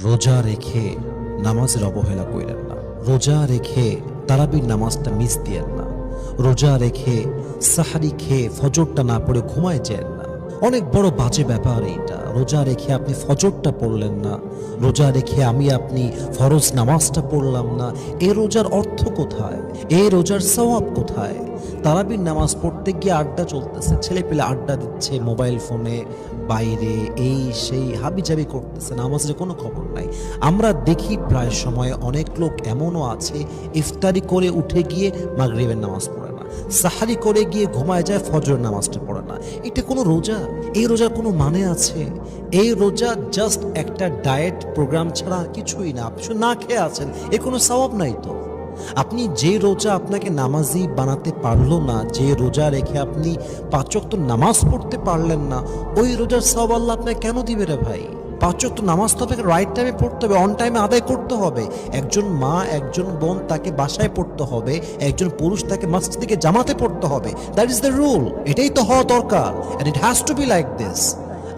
রোজা রেখে নামাজের অবহেলা কইরেন না। রোজা রেখে তারাবির নামাজটা মিস দিয়েন না। রোজা রেখে সাহারি খেয়ে ফজরটা না পড়ে ঘুমায় যেন না। অনেক বড় বাজে ব্যাপার এইটা। রোজা রেখে আপনি ফজরটা পড়লেন না, রোজা রেখে আপনি ফরজ নামাজটা পড়লাম না। এই রোজার অর্থ কোথায়? এই রোজার সওয়াব কোথায়? তারাবির নামাজ পড়তে গিয়ে আড্ডা চলতেছে, ছেলে পেলে আড্ডা দিচ্ছে মোবাইল ফোনে, বাইরে এই সেই হাবিজাবি করতেছে, নামাজের কোনো খবর নাই। আমরা দেখি প্রায় সময় অনেক লোক এমনও আছে ইফতারি করে উঠে গিয়ে মাগরিবের নামাজ পড়ে না, সাহারি করে গিয়ে ঘুমায় যায়, ফজরের নামাজটা পড়ে না। এটা কোনো রোজা? এই রোজার কোনো মানে আছে? এই রোজা জাস্ট একটা ডায়েট প্রোগ্রাম ছাড়া কিছুই না। আপনি শুধু না খেয়ে আছেন, এর কোনো সওয়াব নাই তো। আপনি যে রোজা আপনাকে নামাজি বানাতে পারলো না, যে রোজা রেখে আপনি 5 ওয়াক্ত নামাজ পড়তে পারলেন না, ওই রোজার সওয়াব আল্লাহ আপনাকে কেন দিবে রে ভাই? 5 ওয়াক্ত নামাজ তো আপনাকে রাইট টাইমে পড়তে হবে, অন টাইমে আদায় করতে হবে। একজন মা, একজন বোন তাকে বাসায় পড়তে হবে, একজন পুরুষ তাকে মসজিদে জামাতে পড়তে হবে। That is the rule. এটাই তো হওয়া দরকার, and it has to be like this.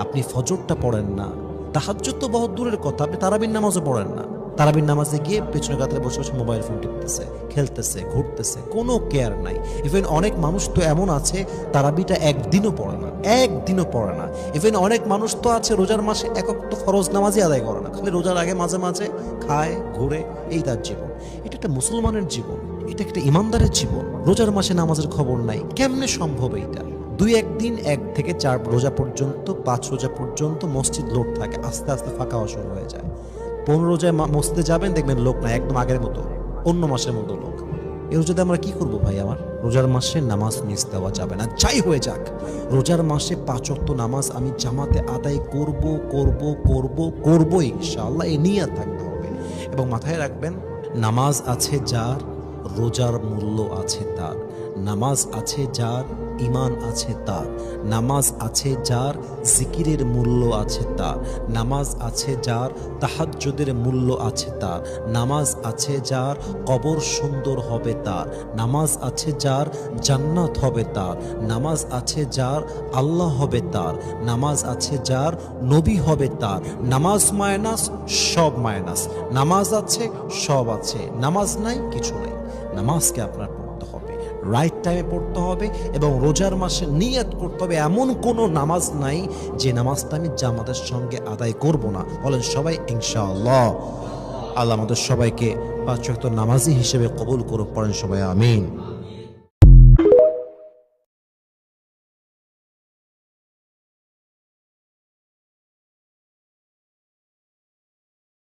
আপনি ফজরটা পড়েন না, তাহাজ্জুদ তো বহুত দূরের কথা, আপনি তারাবির নামাজও পড়েন না। তারাবির নামাজে গিয়ে পেছনে কাতারে বসে বসে মোবাইল ফোন টিপতেছে, খেলতেছে, ঘুরতেছে, কোনো কেয়ার নাই। ইভেন অনেক মানুষ তো এমন আছে তারাবিটা একদিনও পড়ে না, একদিনও পড়ে না। ইভেন অনেক মানুষ তো আছে রোজার মাসে একক তো ফরজ নামাজই আদায় করে না, খালি রোজার আগে মাঝে মাঝে খায়, ঘুরে, এই তার জীবন। এটা একটা মুসলমানের জীবন, এটা একটা ইমানদারের জীবন। রোজার মাসে নামাজের খবর নাই, কেমনে সম্ভব এইটা? 2-1 দিন 1 থেকে 4 রোজা পর্যন্ত, 5 রোজা পর্যন্ত মসজিদ লোক থাকে, আস্তে আস্তে ফাঁকা হওয়া শুরু হয়ে যায়। 15 রোজায় মসজিদে যাবেন, দেখবেন লোক নাই, একদম আগের মতো, অন্য মাসের মতো লোক। এই রোজাতে আমরা কি করব ভাই? আমার রোজার মাসে নামাজ মিস দেওয়া যাবে না, যাই হয়ে যাক। রোজার মাসে 5 ওয়াক্ত নামাজ আমি জামাতে আদায় করব করব করব করব ইনশাআল্লাহ, এই নিয়ত থাকতে হবে। এবং মাথায় রাখবেন, নামাজ আছে যার, রোজার মূল্য আছে তার। নামাজ আছে যার, ঈমান আছে তার। নামাজ আছে যার, জিকিরের মূল্য আছে তার। নামাজ আছে যার, তাহাজ্জুদের মূল্য আছে তার। নামাজ আছে যার, কবর সুন্দর হবে তার। নামাজ আছে যার, জান্নাত হবে তার। নামাজ আছে যার, আল্লাহ হবে তার। নামাজ আছে যার, নবী হবে তার। নামাজ মাইনাস, সব মাইনাস। নামাজ আছে, সব আছে। নামাজ নাই, কিছু নাই। নামাজকে আপনার পড়তে হবে, রাইট টাইমে পড়তে হবে, এবং রোজার মাসে নিয়ত করতে হবে এমন কোনো নামাজ নাই যে নামাজটা আমি জামাতের সঙ্গে আদায় করব না। বলেন সবাই ইনশাআল্লাহ। আল্লাহ আমাদের সবাইকে 5 ওয়াক্ত নামাজি হিসেবে কবুল করুক, পড়েন সবাই আমিন।